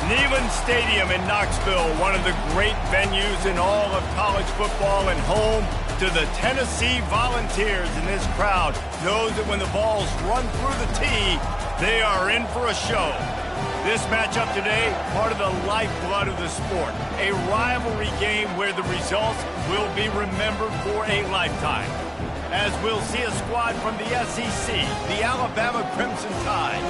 Neyland Stadium in Knoxville, one of the great venues in all of college football and home to the Tennessee Volunteers. And this crowd knows that when the balls run through the tee, they are in for a show. This matchup today, part of the lifeblood of the sport. A rivalry game where the results will be remembered for a lifetime. As we'll see a squad from the SEC, the Alabama Crimson Tide,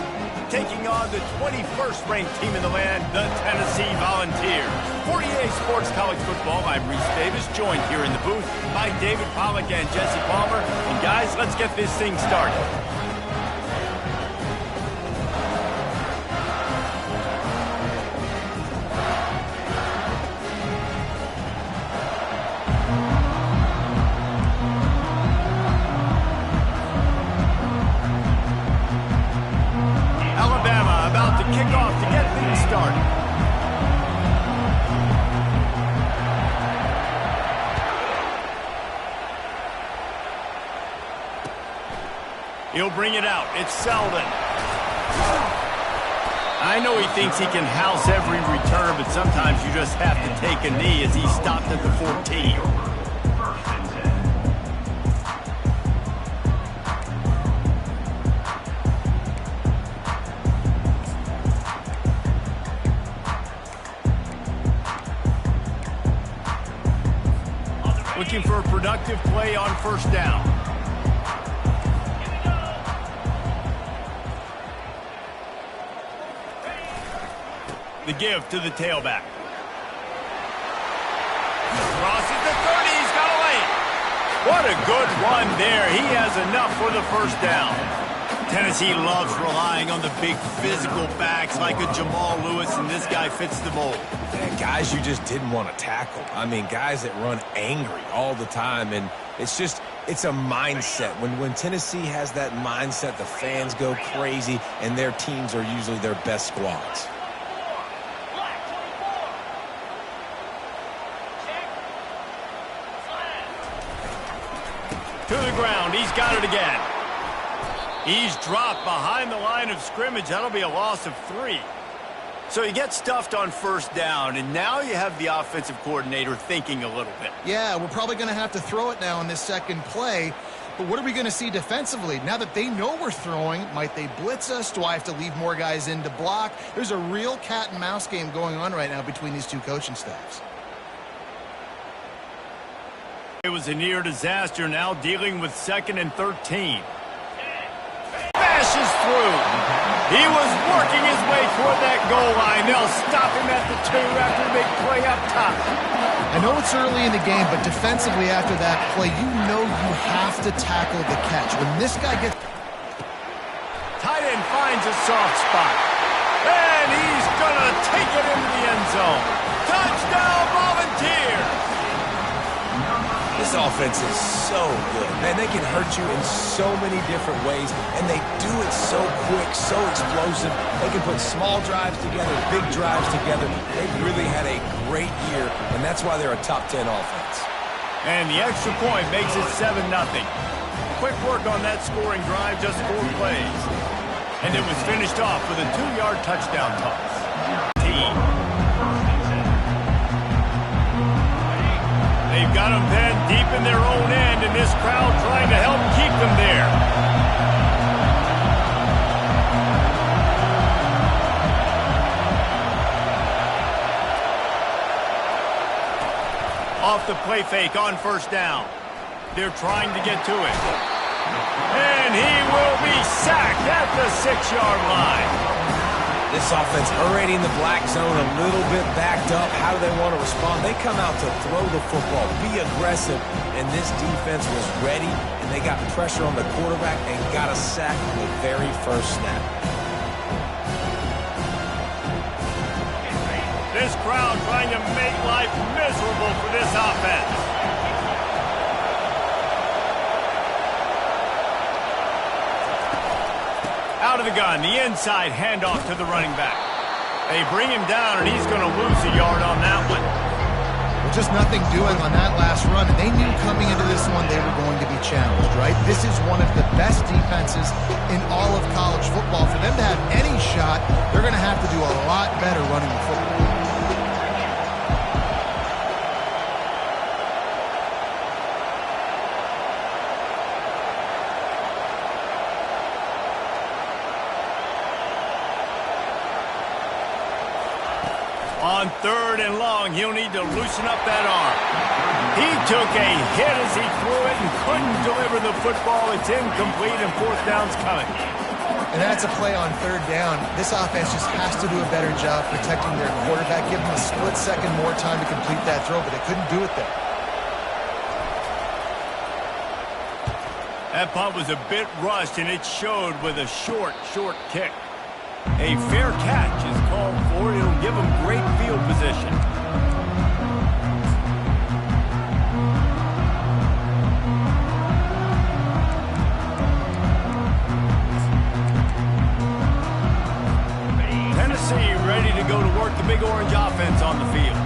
taking on the 21st ranked team in the land, the Tennessee Volunteers. For EA Sports College Football, I'm Reese Davis, joined here in the booth by David Pollack and Jesse Palmer. And guys, let's get this thing started. Kick off to get things started. He'll bring it out. It's Selden. I know he thinks he can house every return, but sometimes you just have to take a knee as he stopped at the 14. Looking for a productive play on first down. The give to the tailback. Crosses the 30, he's got a lane. What a good run there. He has enough for the first down. Tennessee loves relying on the big physical backs like a Jamal Lewis, and this guy fits the mold. And guys you just didn't want to tackle. I mean, guys that run angry all the time, and it's a mindset. When Tennessee has that mindset, the fans go crazy, and their teams are usually their best squads. To the ground, he's got it again. He's dropped behind the line of scrimmage. That'll be a loss of 3. So he gets stuffed on first down, and now you have the offensive coordinator thinking a little bit. Yeah, we're probably going to have to throw it now in this second play. But what are we going to see defensively? Now that they know we're throwing, might they blitz us? Do I have to leave more guys in to block? There's a real cat and mouse game going on right now between these two coaching staffs. It was a near disaster, now dealing with 2nd and 13. Bashes through. He was working his way toward that goal line. They'll stop him at the 2 after a big play up top. I know it's early in the game, but defensively after that play, you know you have to tackle the catch. When this guy gets... Tight end finds a soft spot. And he's going to take it into the end zone. Touchdown, Volunteers! This offense is so good. Man, they can hurt you in so many different ways, and they do it so quick, so explosive. They can put small drives together, big drives together. They've really had a great year, and that's why they're a top 10 offense. And the extra point makes it 7-0. Quick work on that scoring drive, just 4 plays. And it was finished off with a 2-yard touchdown toss. They've got them then deep in their own end, and this crowd trying to help keep them there. Off the play fake on first down. They're trying to get to it. And he will be sacked at the 6-yard line. This offense already in the black zone, a little bit backed up. How do they want to respond? They come out to throw the football, be aggressive, and this defense was ready, and they got pressure on the quarterback and got a sack on the very first snap. This crowd trying to make life miserable for this offense. Out of the gun, the inside handoff to the running back. They bring him down, and he's going to lose a yard on that one. Just nothing doing on that last run. And they knew coming into this one they were going to be challenged, right? This is one of the best defenses in all of college football. For them to have any shot, they're going to have to do a lot better running the football. On 3rd and long, he'll need to loosen up that arm. He took a hit as he threw it and couldn't deliver the football. It's incomplete and 4th down's coming. And that's a play on 3rd down. This offense just has to do a better job protecting their quarterback. Give them a split second more time to complete that throw, but they couldn't do it there. That punt was a bit rushed, and it showed with a short kick. A fair catch is called for. It'll give them great field position. Tennessee ready to go to work the Big Orange offense on the field.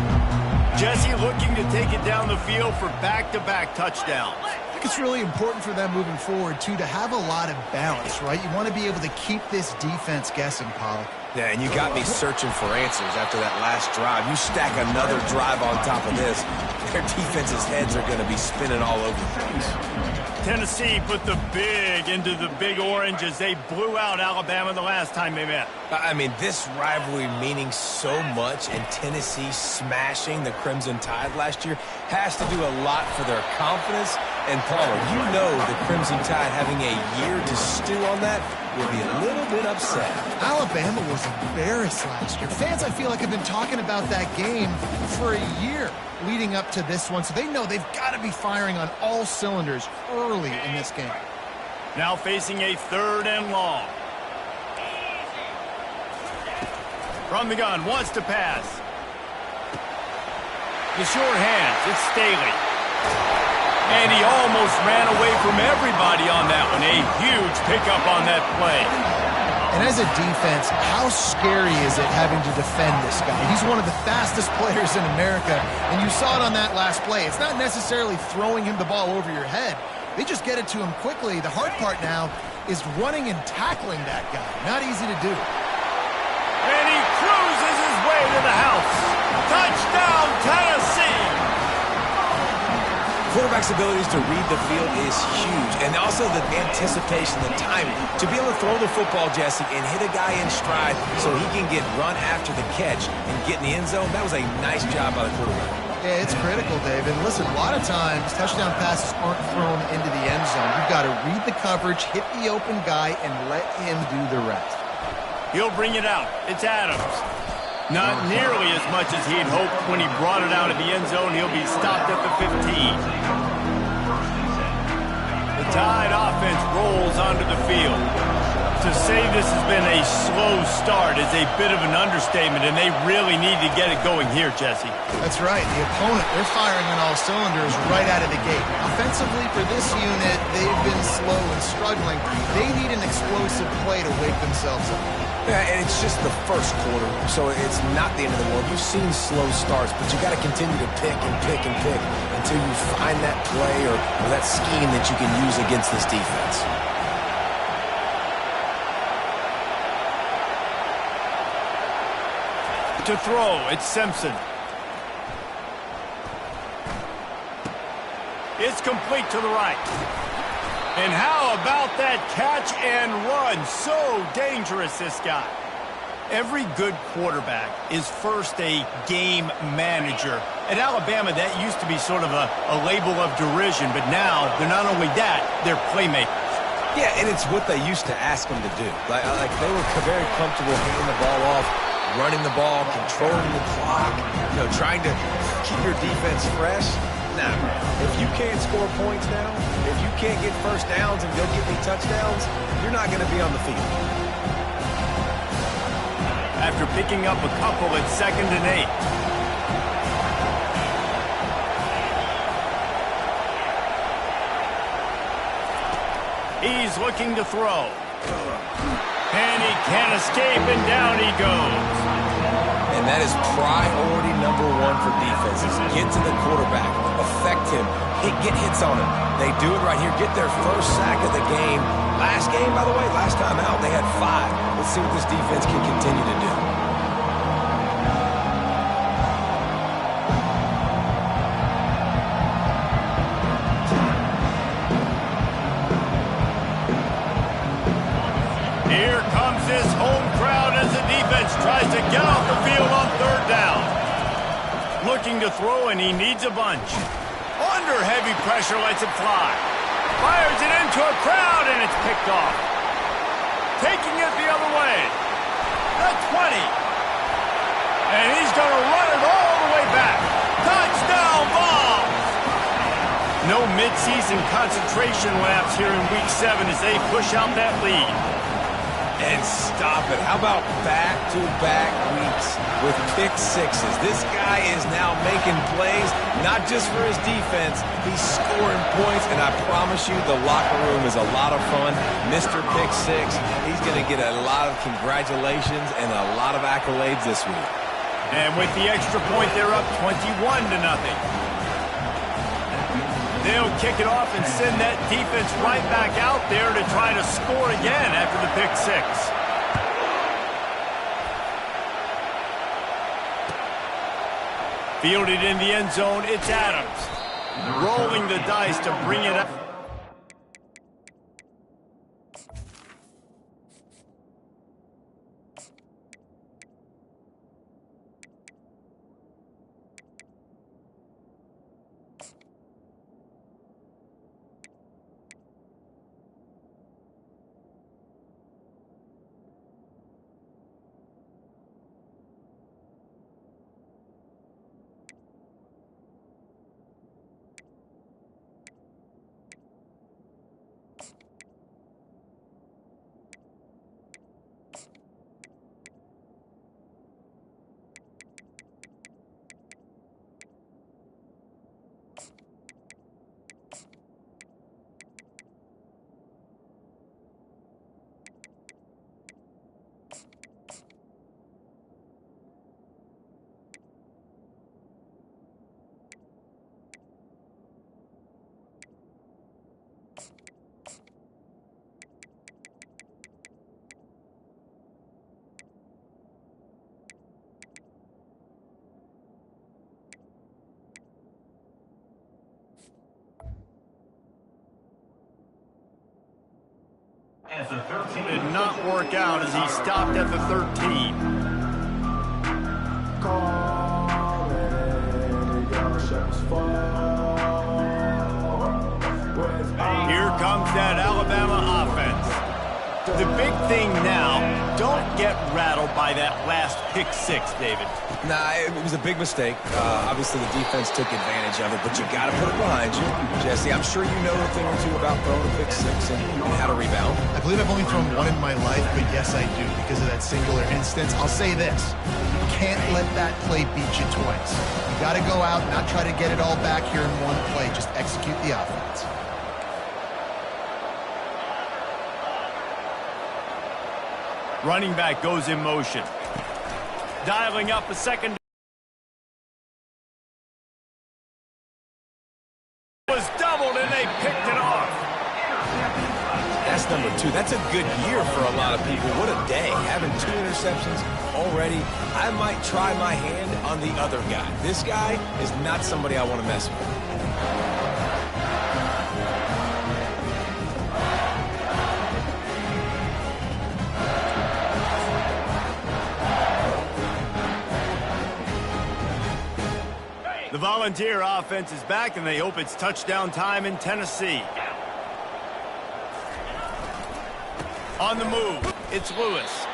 Jesse looking to take it down the field for back-to-back touchdowns. I think it's really important for them moving forward, too, to have a lot of balance, right? You want to be able to keep this defense guessing, Pollock. Yeah, and you got me searching for answers after that last drive. You stack another drive on top of this, their defense's heads are going to be spinning all over the place. Tennessee put the big into the Big Orange as they blew out Alabama the last time they met. I mean, this rivalry meaning so much, and Tennessee smashing the Crimson Tide last year has to do a lot for their confidence. And, Palmer, you know the Crimson Tide having a year to stew on that will be a little bit upset. Alabama was embarrassed last year. Fans, I feel like, have been talking about that game for a year leading up to this one, so they know they've got to be firing on all cylinders early in this game. Now facing a 3rd and long. From the gun, wants to pass. The short hands, it's Staley. And he almost ran away from everybody on that one. A huge pickup on that play. And as a defense, how scary is it having to defend this guy? He's one of the fastest players in America, and you saw it on that last play. It's not necessarily throwing him the ball over your head. They just get it to him quickly. The hard part now is running and tackling that guy. Not easy to do. And he cruises his way to the house. Touchdown, Tennessee! Quarterback's abilities to read the field is huge, and also the anticipation, the timing. To be able to throw the football, Jesse, and hit a guy in stride so he can get run after the catch and get in the end zone, that was a nice job by the quarterback. Yeah, it's critical, Dave. And listen, a lot of times touchdown passes aren't thrown into the end zone. You've got to read the coverage, hit the open guy, and let him do the rest. He'll bring it out. It's Adams. Not nearly as much as he'd hoped when he brought it out of the end zone. He'll be stopped at the 15. The Tide offense rolls onto the field. To say this has been a slow start is a bit of an understatement, and they really need to get it going here, Jesse. That's right. The opponent, they're firing on all cylinders right out of the gate. Offensively, for this unit, they've been slow and struggling. They need an explosive play to wake themselves up. Yeah, and it's just the first quarter, so it's not the end of the world. You've seen slow starts, but you got to continue to pick and pick and pick until you find that play or that scheme that you can use against this defense. To throw, it's Simpson. It's complete to the right. And how about that catch and run? So dangerous, this guy. Every good quarterback is first a game manager. At Alabama, that used to be sort of a label of derision, but now they're not only that, they're playmakers. Yeah, and it's what they used to ask them to do. Like they were very comfortable handing the ball off, running the ball, controlling the clock, trying to keep your defense fresh. Nah, if you can't score points now, if you can't get first downs and go get me touchdowns, you're not going to be on the field. After picking up a couple at 2nd and 8. He's looking to throw. And he can't escape, and down he goes. And that is priority number one for defenses. Get to the quarterback, affect him, get hits on him. They do it right here, get their first sack of the game. Last game, by the way, last time out, they had 5. Let's see what this defense can continue to do. Here comes this home crowd as the defense tries to get off the field on 3rd down. Looking to throw, and he needs a bunch. Under heavy pressure, lets it fly. Fires it into a crowd, and it's picked off. Taking it the other way. The 20. And he's going to run it all the way back. Touchdown ball! No midseason concentration laps here in Week 7 as they push out that lead. And stop it. How about back-to-back weeks with pick sixes? This guy is now making plays, not just for his defense. He's scoring points, and I promise you the locker room is a lot of fun. Mr. Pick Six, he's going to get a lot of congratulations and a lot of accolades this week. And with the extra point, they're up 21-0. They'll kick it off and send that defense right back out there to try to score again after the pick six. Fielded in the end zone, it's Adams. Rolling the dice to bring it up. Did not work out as he stopped at the 13. Here comes that Alabama offense. The big thing now, don't get rattled by that last pick six, David. Nah, it was a big mistake. Obviously, the defense took advantage of it, but you got to put it behind you. Jesse, I'm sure you know a thing or two about throwing a pick six and how to rebound. I believe I've only thrown one in my life, but yes, I do because of that singular instance. I'll say this. You can't let that play beat you twice. You got to go out, not try to get it all back here in one play. Just execute the offense. Running back goes in motion. Dialing up a second. Was doubled and they picked it off. That's number 2. That's a good year for a lot of people. What a day. Having 2 interceptions already. I might try my hand on the other guy. This guy is not somebody I want to mess with. The Volunteer offense is back, and they hope it's touchdown time in Tennessee. On the move, it's Lewis.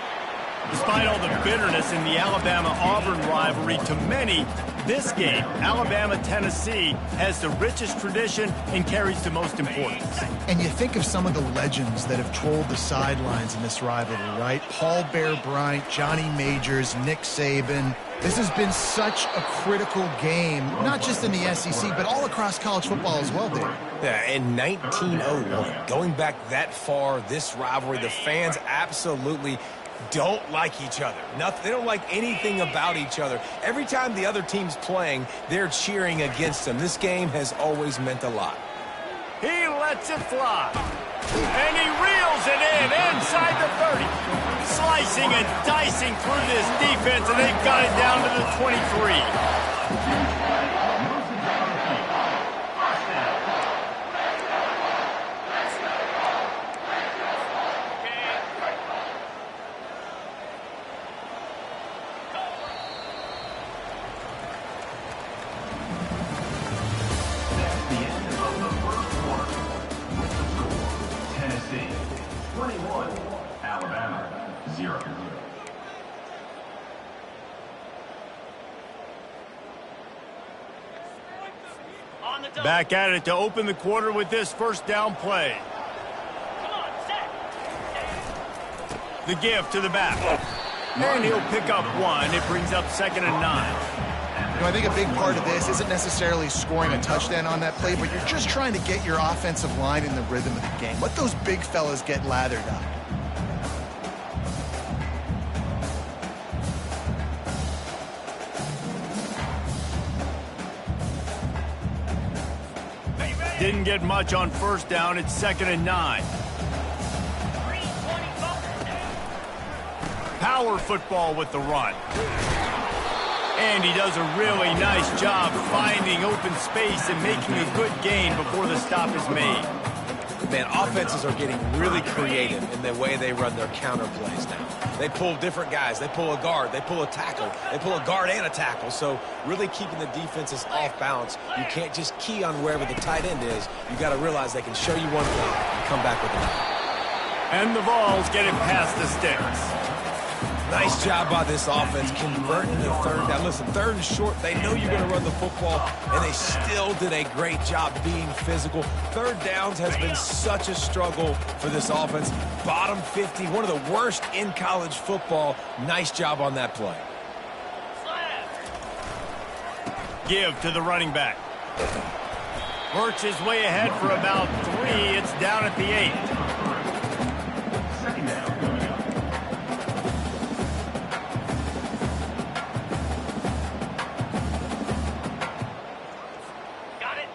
Despite all the bitterness in the Alabama-Auburn rivalry, to many, this game, Alabama-Tennessee, has the richest tradition and carries the most importance. And you think of some of the legends that have trolled the sidelines in this rivalry, right? Paul Bear Bryant, Johnny Majors, Nick Saban. This has been such a critical game, not just in the SEC, but all across college football as well, Dave. Yeah, in 1901, going back that far, this rivalry, the fans absolutely don't like each other. They don't like anything about each other. Every time the other team's playing, they're cheering against them. This game has always meant a lot. He lets it fly. And he reels it in inside the 30. Slicing and dicing through this defense, and they've got it down to the 23. Back at it to open the quarter with this first down play. The give to the back. And he'll pick up one. It brings up 2nd and 9. You know, I think a big part of this isn't necessarily scoring a touchdown on that play, but you're just trying to get your offensive line in the rhythm of the game. Let those big fellas get lathered up. Didn't get much on first down. It's 2nd and 9. Power football with the run. And he does a really nice job finding open space and making a good gain before the stop is made. Man, offenses are getting really creative in the way they run their counter plays now. They pull different guys. They pull a guard. They pull a tackle. They pull a guard and a tackle. So really keeping the defenses off balance. You can't just key on wherever the tight end is. You got to realize they can show you one thing and come back with another. And the Vols get it past the sticks. Nice job by this offense converting the third down. Listen, 3rd and short, they know you're going to run the football, and they still did a great job being physical. 3rd downs has been such a struggle for this offense. Bottom 50, one of the worst in college football. Nice job on that play. Give to the running back. Works his way ahead for about 3. It's down at the 8.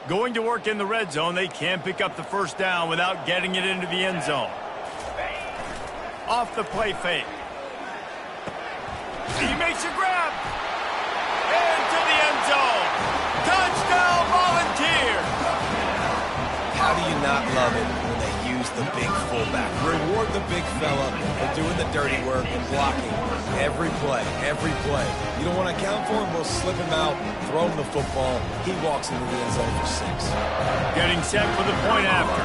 Going to work in the red zone. They can't pick up the first down without getting it into the end zone. Off the play fake. He makes a grab. Into the end zone. Touchdown, Volunteers. How do you not love it when they use the big fullback? Reward the big fella for doing the dirty work and blocking every play, every play. You don't want to account for him, we'll slip him out, throw him the football. He walks into the end zone for 6. Getting set for the point after.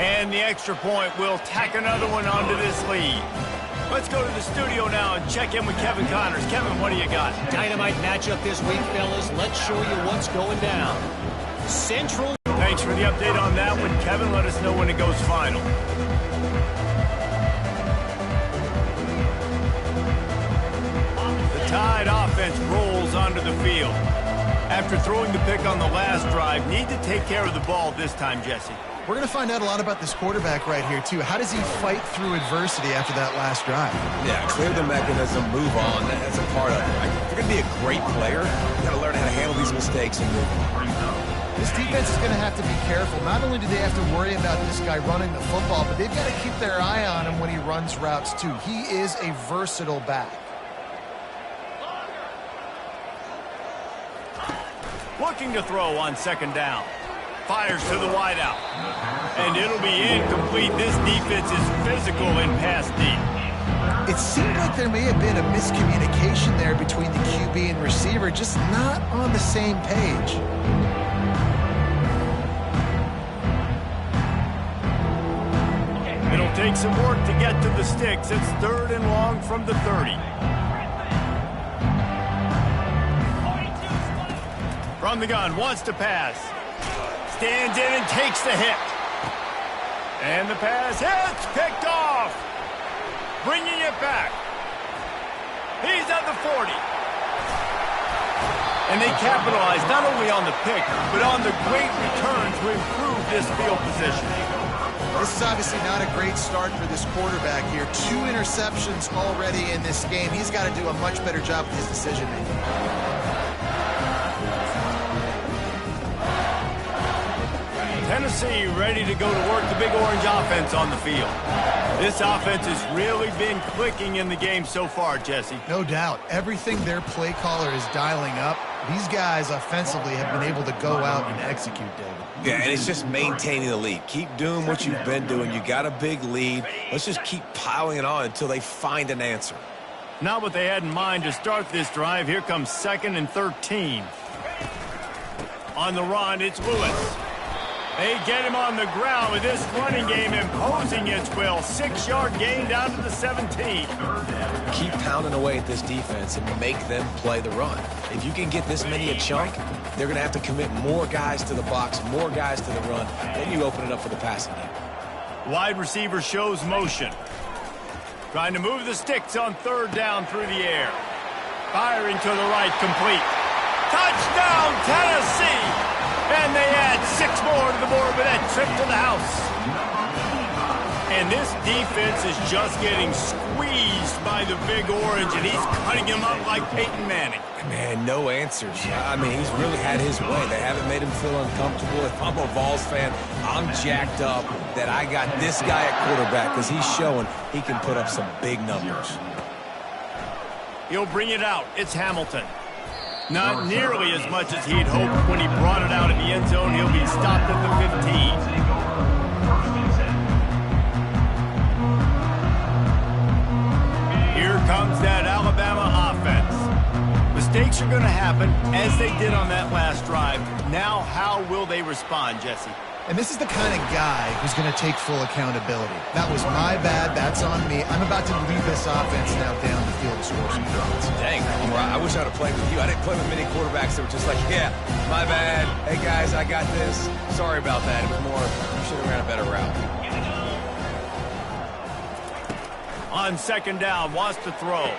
And the extra point will tack another one onto this lead. Let's go to the studio now and check in with Kevin Connors. Kevin, what do you got? Dynamite matchup this week, fellas. Let's show you what's going down. Central. Thanks for the update on that one, Kevin. Let us know when it goes final. The Tide offense rolls onto the field. After throwing the pick on the last drive, need to take care of the ball this time, Jesse. We're going to find out a lot about this quarterback right here, too. How does he fight through adversity after that last drive? Yeah, clear the mechanism, move on. That's a part of it. Right? If you're going to be a great player, you got to learn how to handle these mistakes and move on. This defense is going to have to be careful. Not only do they have to worry about this guy running the football, but they've got to keep their eye on him when he runs routes, too. He is a versatile back. Looking to throw on 2nd down. Fires to the wideout. And it'll be incomplete. This defense is physical in pass deep. It seemed like there may have been a miscommunication there between the QB and receiver, just not on the same page. It'll take some work to get to the sticks. It's 3rd and long from the 30. From the gun, wants to pass. Stands in and takes the hit. And the pass hits, picked off. Bringing it back. He's at the 40. And they capitalize not only on the pick, but on the great return to improve this field position. This is obviously not a great start for this quarterback here. 2 interceptions already in this game. He's got to do a much better job with his decision-making. Tennessee ready to go to work the Big Orange offense on the field. This offense has really been clicking in the game so far, Jesse. No doubt. Everything their play caller is dialing up, these guys offensively have been able to go out and execute, David. Yeah, and it's just maintaining the lead. Keep doing what you've been doing. You got a big lead. Let's just keep piling it on until they find an answer. Not what they had in mind to start this drive. Here comes 2nd and 13. On the run, it's Lewis. They get him on the ground with this running game imposing its will. 6-yard gain down to the 17. Keep pounding away at this defense and make them play the run. If you can get this many a chunk, they're going to have to commit more guys to the box, more guys to the run. Then you open it up for the passing game. Wide receiver shows motion. Trying to move the sticks on 3rd down through the air. Firing to the right, complete. Touchdown, Tennessee! And they add 6 more to the board with that trip to the house. And this defense is just getting squeezed by the Big Orange, and he's cutting him up like Peyton Manning. Man, no answers. I mean, he's really had his way. They haven't made him feel uncomfortable. If I'm a Vols fan, I'm jacked up that I got this guy at quarterback because he's showing he can put up some big numbers. He'll bring it out. It's Hamilton. Not nearly as much as he'd hoped when he brought it out of the end zone. He'll be stopped at the 15. Here comes that Alabama offense. Mistakes are going to happen, as they did on that last drive. Now, how will they respond, Jesse? And this is the kind of guy who's going to take full accountability. That was my bad. That's on me. I'm about to lead this offense now down the field to score some points. Dang, I wish I'd have played with you. I didn't play with many quarterbacks that were just like, yeah, my bad. Hey, guys, I got this. Sorry about that. It was more, you should have ran a better route. On 2nd down, wants to throw.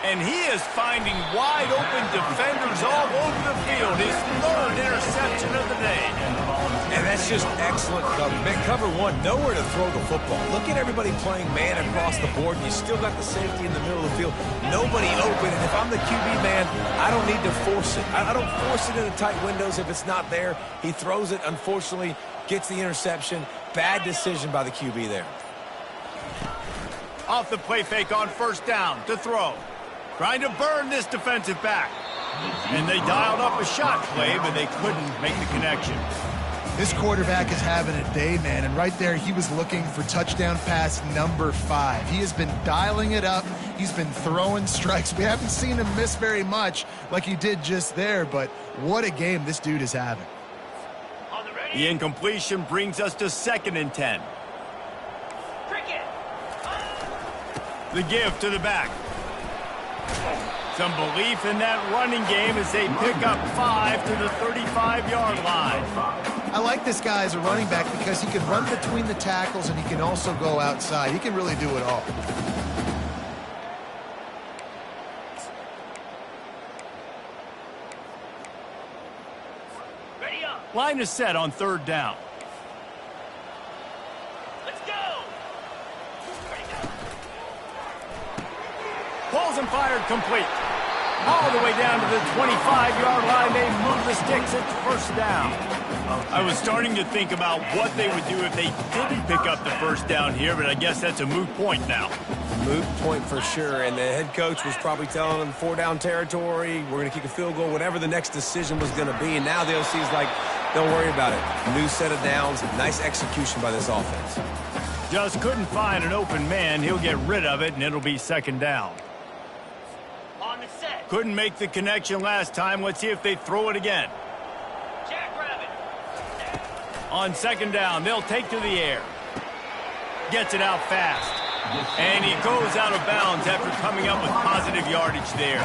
And he is finding wide-open defenders all over the field. His 3rd interception of the day. And that's just excellent cover. Man, cover 1, nowhere to throw the football. Look at everybody playing man across the board, and you still got the safety in the middle of the field. Nobody open, and if I'm the QB man, I don't need to force it. I don't force it into tight windows if it's not there. He throws it, unfortunately, gets the interception. Bad decision by the QB there. Off the play fake on 1st down to throw. Trying to burn this defensive back. And they dialed up a shot play, but they couldn't make the connection. This quarterback is having a day, man, and right there he was looking for touchdown pass number 5. He has been dialing it up. He's been throwing strikes. We haven't seen him miss very much like he did just there, but what a game this dude is having. The incompletion brings us to 2nd and 10. The give to the back. Some belief in that running game as they pick up 5 to the 35-yard line. I like this guy as a running back because he can run between the tackles and he can also go outside. He can really do it all. Ready up. Line is set on 3rd down. Let's go. Pulls and fired complete. All the way down to the 25-yard line. They move the sticks. It's 1st down. I was starting to think about what they would do if they didn't pick up the 1st down here, but I guess that's a moot point now. Moot point for sure, and the head coach was probably telling them 4-down territory, we're going to kick a field goal, whatever the next decision was going to be, and now the OC's like, don't worry about it. New set of downs, nice execution by this offense. Just couldn't find an open man. He'll get rid of it, and it'll be 2nd down. Couldn't make the connection last time. Let's see if they throw it again. On 2nd down, they'll take to the air. Gets it out fast. And he goes out of bounds after coming up with positive yardage there.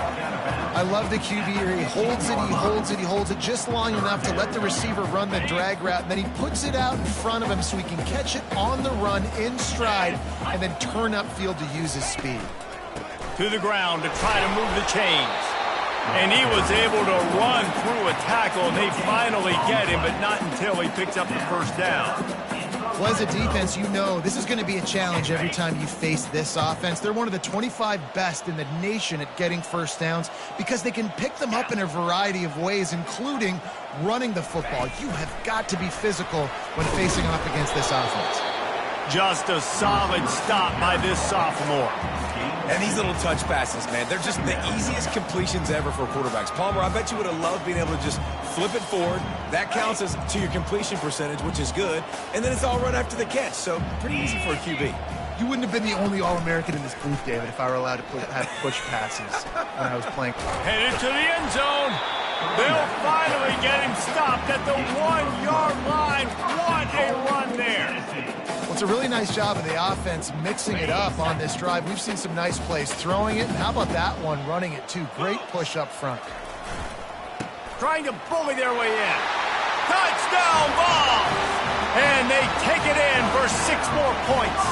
I love the QB here. He holds it, he holds it, he holds it just long enough to let the receiver run the drag route. And then he puts it out in front of him so he can catch it on the run in stride and then turn upfield to use his speed. to the ground to try to move the chains. And he was able to run through a tackle, and they finally get him, but not until he picks up the first down. Well, as a defense, you know this is going to be a challenge every time you face this offense. They're one of the 25 best in the nation at getting first downs because they can pick them up in a variety of ways, including running the football. You have got to be physical when facing off against this offense. Just a solid stop by this sophomore. And these little touch passes, man, they're just the easiest completions ever for quarterbacks. Palmer, I bet you would have loved being able to just flip it forward. That counts as to your completion percentage, which is good. And then it's all run after the catch, so pretty easy for a QB. You wouldn't have been the only All-American in this booth, David, if I were allowed to have push passes when I was playing. Headed to the end zone. They'll finally get him stopped at the 1-yard line. What a run there. Well, it's a really nice job of the offense mixing it up on this drive. We've seen some nice plays throwing it. And how about that one, running it too? Great push up front. Trying to bully their way in. Touchdown ball! And they take it in for 6 more points.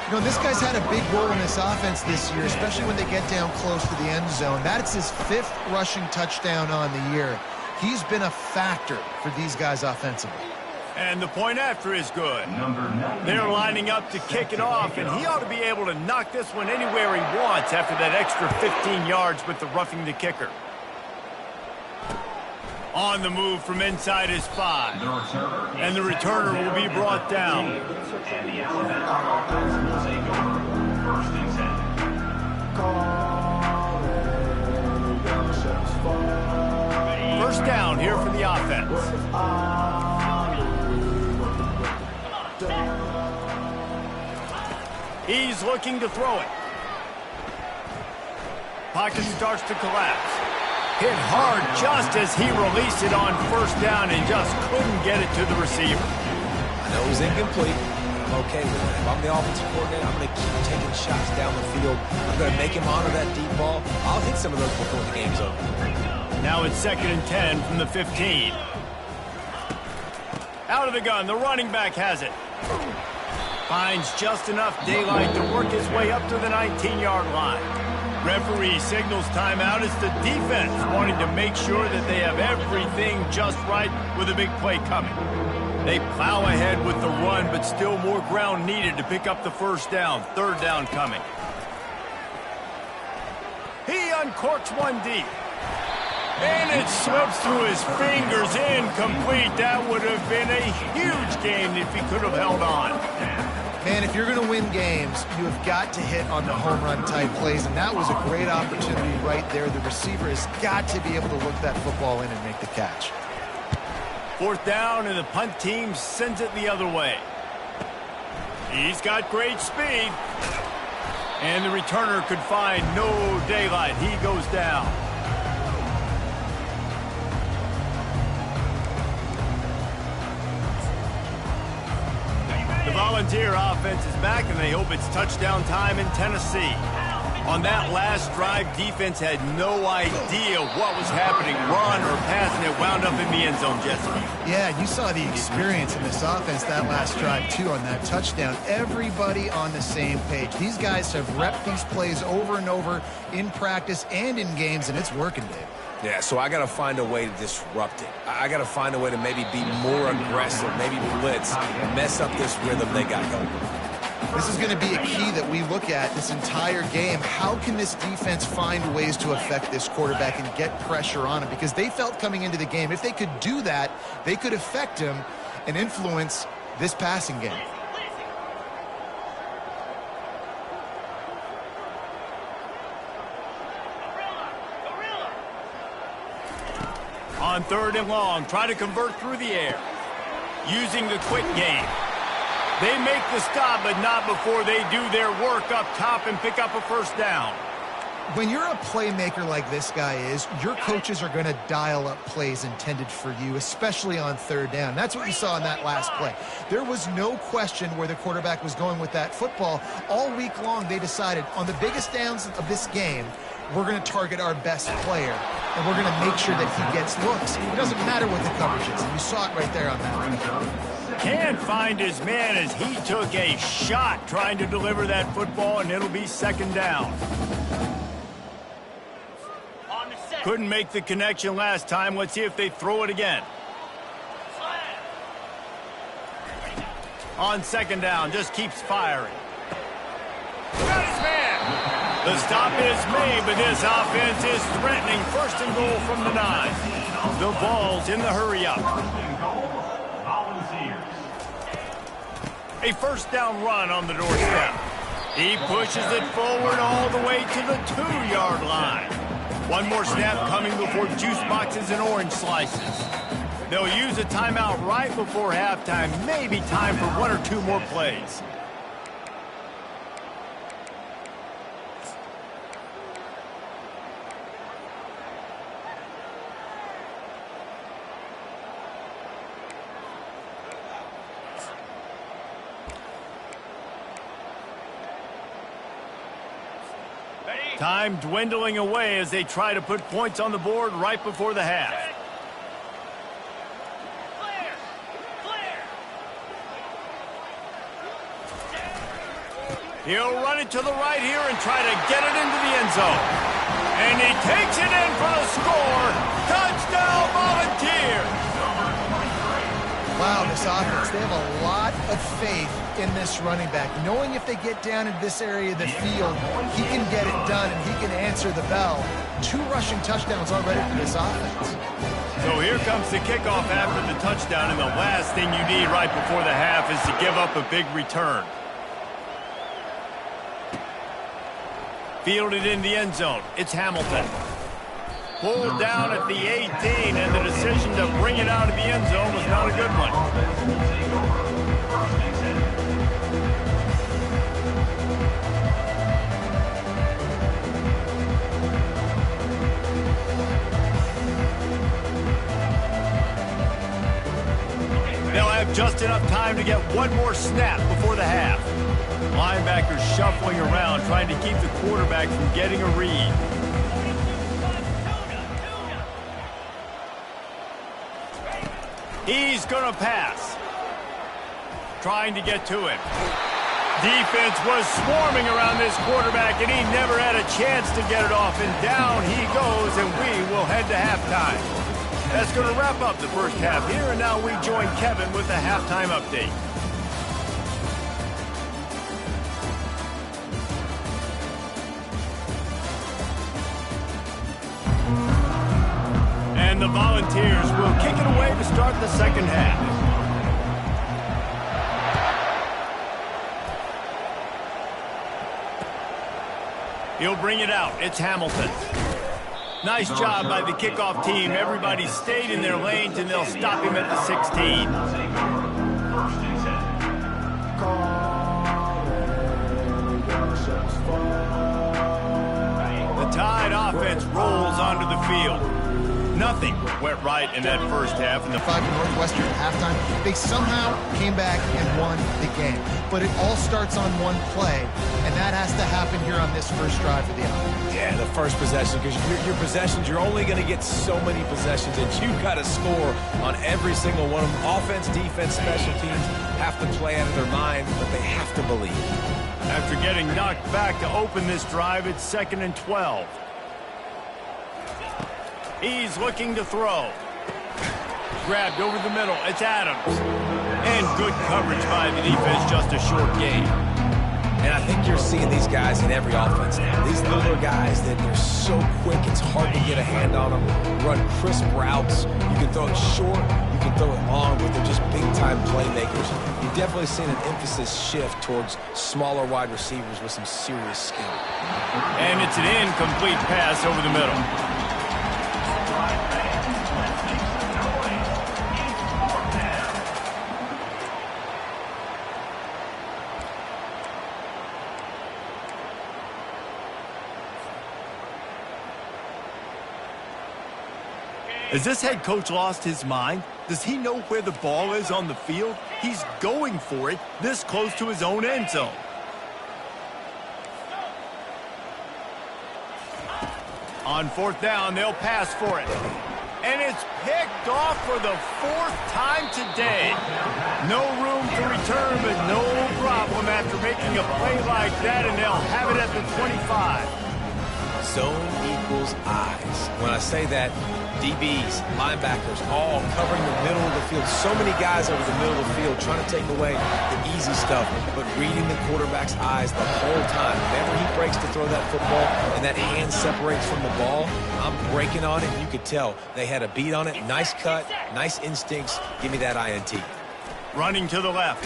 You know, this guy's had a big role in this offense this year, especially when they get down close to the end zone. That's his 5th rushing touchdown on the year. He's been a factor for these guys offensively. And the point after is good. They're lining up to kick it off, and he ought to be able to knock this one anywhere he wants after that extra 15 yards with the roughing the kicker. On the move from inside his 5. And the returner will be brought down. First down here for the offense. He's looking to throw it. Pocket starts to collapse. Hit hard just as he released it on first down and just couldn't get it to the receiver. I know it was incomplete. I'm okay with it. If I'm the offensive coordinator, I'm going to keep taking shots down the field. I'm going to make him honor that deep ball. I'll hit some of those before the game's over. Now it's 2nd and 10 from the 15. Out of the gun, the running back has it. Finds just enough daylight to work his way up to the 19-yard line. Referee signals timeout. It's the defense wanting to make sure that they have everything just right with a big play coming. They plow ahead with the run, but still more ground needed to pick up the first down. 3rd down coming. He uncorks one deep. And it slips through his fingers, incomplete. That would have been a huge game if he could have held on. Man, if you're going to win games, you have got to hit on the home run type plays, and that was a great opportunity right there. The receiver has got to be able to look that football in and make the catch. 4th down, and the punt team sends it the other way. He's got great speed. And the returner could find no daylight. He goes down. The Volunteer offense is back, and they hope it's touchdown time in Tennessee. On that last drive, defense had no idea what was happening, run or pass, and it wound up in the end zone, Jesse. Yeah, you saw the experience in this offense that last drive, too, on that touchdown. Everybody on the same page. These guys have repped these plays over and over in practice and in games, and it's working, Dave. Yeah, so I got to find a way to disrupt it. I got to find a way to maybe be more aggressive, maybe blitz, mess up this rhythm they got going. This is going to be a key that we look at this entire game. How can this defense find ways to affect this quarterback and get pressure on him? Because they felt coming into the game, if they could do that, they could affect him and influence this passing game. On 3rd and long, try to convert through the air. Using the quick game. They make the stop, but not before they do their work up top and pick up a first down. When you're a playmaker like this guy is, your coaches are going to dial up plays intended for you, especially on 3rd down. That's what you saw in that last play. There was no question where the quarterback was going with that football. All week long, they decided on the biggest downs of this game, we're going to target our best player, and we're going to make sure that he gets looks. It doesn't matter what the coverage is, and you saw it right there on that. can't find his man as he took a shot trying to deliver that football, and it'll be second down. Couldn't make the connection last time. Let's see if they throw it again. On second down, just keeps firing. Got his man. The stop is made, but this offense is threatening. First and goal from the 9. The ball's in the hurry-up. A first down run on the doorstep. He pushes it forward all the way to the 2-yard line. One more snap coming before juice boxes and orange slices. They'll use a timeout right before halftime. Maybe time for 1 or 2 more plays. Time dwindling away as they try to put points on the board right before the half. He'll run it to the right here and try to get it into the end zone. And he takes it in for the score. Touchdown, Volunteers! Wow, this offense, they have a lot of faith in this running back, knowing if they get down in this area of the field, he can get it done and he can answer the bell. 2 rushing touchdowns already for this offense. So here comes the kickoff after the touchdown, and the last thing you need right before the half is to give up a big return. Fielded in the end zone. It's Hamilton. Pulled down at the 18, and the decision to bring it out of the end zone was not a good one. They'll have just enough time to get one more snap before the half. Linebackers shuffling around, trying to keep the quarterback from getting a read. He's going to pass. Trying to get to him. Defense was swarming around this quarterback, and he never had a chance to get it off. And down he goes, and we will head to halftime. That's going to wrap up the first half here, and now we join Kevin with the halftime update. And the Volunteers will kick it away to start the second half. He'll bring it out. It's Hamilton. Nice job by the kickoff team. Everybody stayed in their lanes, and they'll stop him at the 16. The Tide offense rolls onto the field. Nothing went right in that first half. In the 5 Northwestern halftime, they somehow came back and won the game. But it all starts on one play, and that has to happen here on this first drive of the offense. Yeah, the first possession, because your possessions, you're only going to get so many possessions, and you've got to score on every single one of them. Offense, defense, special teams have to play out of their mind, but they have to believe. After getting knocked back to open this drive, it's 2nd and 12. He's looking to throw. Grabbed over the middle. It's Adams. And good coverage by the defense, just a short gain. And I think you're seeing these guys in every offense now. These little guys that they're so quick, it's hard to get a hand on them. Run crisp routes. You can throw it short, you can throw it long, but they're just big-time playmakers. You've definitely seen an emphasis shift towards smaller wide receivers with some serious skill. And it's an incomplete pass over the middle. Has this head coach lost his mind? Does he know where the ball is on the field? He's going for it this close to his own end zone. On 4th down, they'll pass for it. And it's picked picked off for the 4th time today. No room to return, but no problem after making a play like that, and they'll have it at the 25. Zone equals eyes. When I say that, DBs, linebackers, all covering the middle of the field. So many guys over the middle of the field trying to take away the easy stuff, but reading the quarterback's eyes the whole time. Whenever he breaks to throw that football and that hand separates from the ball, I'm breaking on it, and you could tell they had a beat on it. Nice cut, nice instincts. Give me that INT. Running to the left.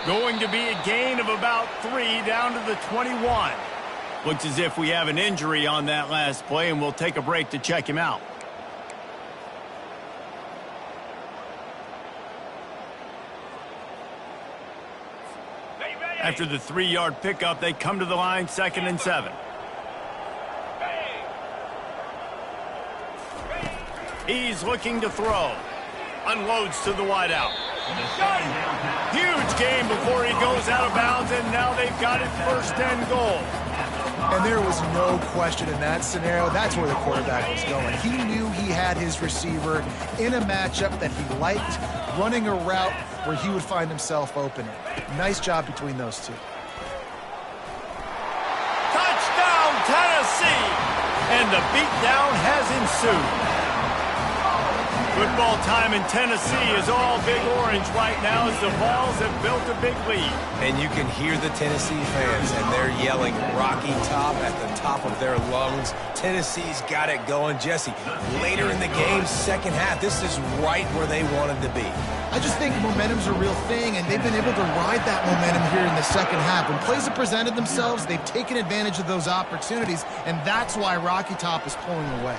Going to be a gain of about 3 down to the 21. Looks as if we have an injury on that last play, and we'll take a break to check him out. After the 3-yard pickup, they come to the line, 2nd and 7. He's looking to throw. Unloads to the wideout. Huge gain before he goes out of bounds, and now they've got it 1st and goal. And there was no question in that scenario. That's where the quarterback was going. He knew he had his receiver in a matchup that he liked, running a route where he would find himself open. Nice job between those two. Touchdown, Tennessee! And the beatdown has ensued. Football time in Tennessee is all Big Orange right now as the Vols have built a big lead. And you can hear the Tennessee fans, and they're yelling Rocky Top at the top of their lungs. Tennessee's got it going. Jesse, later in the game, 2nd half, this is right where they wanted to be. I just think momentum's a real thing, and they've been able to ride that momentum here in the 2nd half. When plays have presented themselves, they've taken advantage of those opportunities, and that's why Rocky Top is pulling away.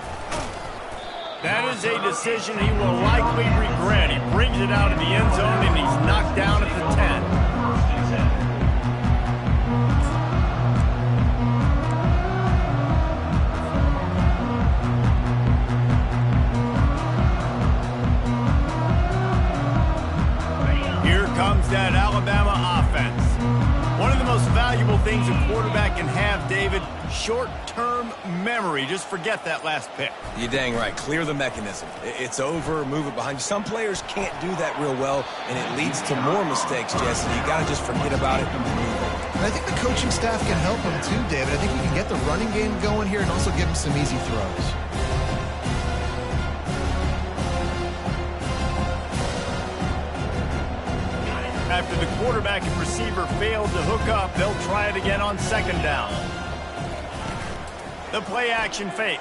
That is a decision he will likely regret. He brings it out of the end zone, and he's knocked down at the 10. Here comes that Alabama offense. One of the most valuable things a quarterback can have, David, short-term memory. Just forget that last pick. You're dang right. Clear the mechanism. It's over, move it behind you. Some players can't do that real well, and it leads to more mistakes, Jesse. You got to just forget about it and move on. And I think the coaching staff can help him too, David. I think we can get the running game going here and also give him some easy throws. After the quarterback and receiver failed to hook up, they'll try it again on 2nd down. The play action fake.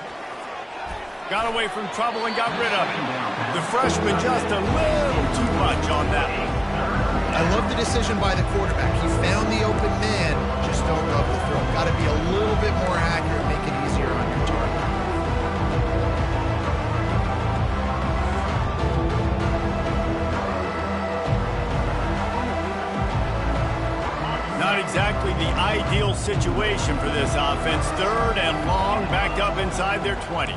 Got away from trouble and got rid of it. The freshman just a little too much on that one. I love the decision by the quarterback. He found the open man, just don't love the throw. Got to be a little bit more accurate, make it easier on your target. Not exactly the ideal situation for this offense. 3rd and long, backed up inside their 20.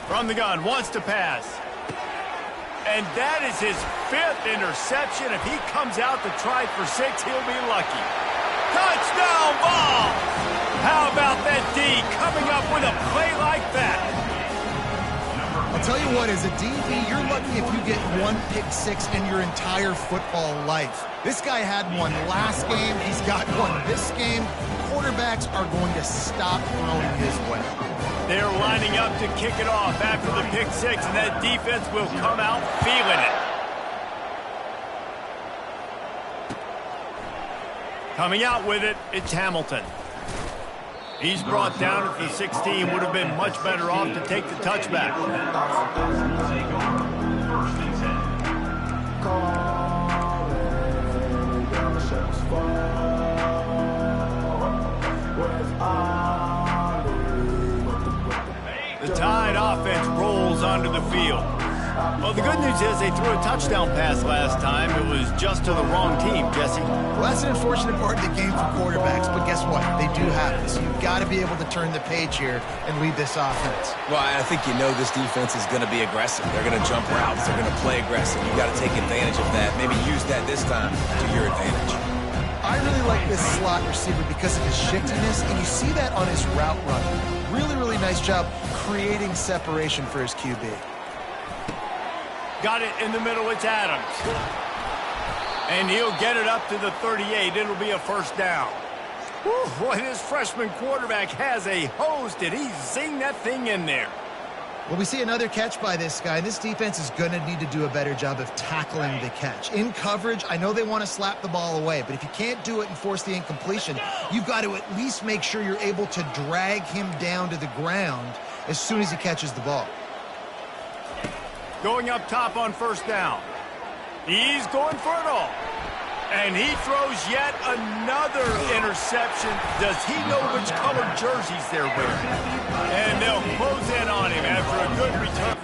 From the gun, wants to pass. And that is his 5th interception. If he comes out to try for 6, he'll be lucky. Touchdown ball! How about that D coming up with a play like that? I'll tell you what, as a DB, you're lucky if you get 1 pick 6 in your entire football life. This guy had one last game. He's got one this game. Quarterbacks are going to stop throwing his way. They're lining up to kick it off after the pick 6, and that defense will come out feeling it. Coming out with it, it's Hamilton. He's brought down at the 16. Would have been much better off to take the touchback. The Tide offense rolls onto the field. Well, the good news is they threw a touchdown pass last time. It was just to the wrong team, Jesse. Well, that's an unfortunate part of the game for quarterbacks, but guess what? They do have this. You've got to be able to turn the page here and lead this offense. Well, I think you know this defense is going to be aggressive. They're going to jump routes. They're going to play aggressive. You've got to take advantage of that. Maybe use that this time to your advantage. I really like this slot receiver because of his shiftiness, and you see that on his route run. Really, really nice job creating separation for his QB. Got it in the middle. It's Adams. And he'll get it up to the 38. It'll be a first down. Whew, boy, this freshman quarterback has a hose. Did he zing that thing in there? Well, we see another catch by this guy. This defense is going to need to do a better job of tackling the catch. In coverage, I know they want to slap the ball away, but if you can't do it and force the incompletion, you've got to at least make sure you're able to drag him down to the ground as soon as he catches the ball. Going up top on first down. He's going for it all. And he throws yet another interception. Does he know which colored jerseys they're wearing? And they'll close in on him after a good return.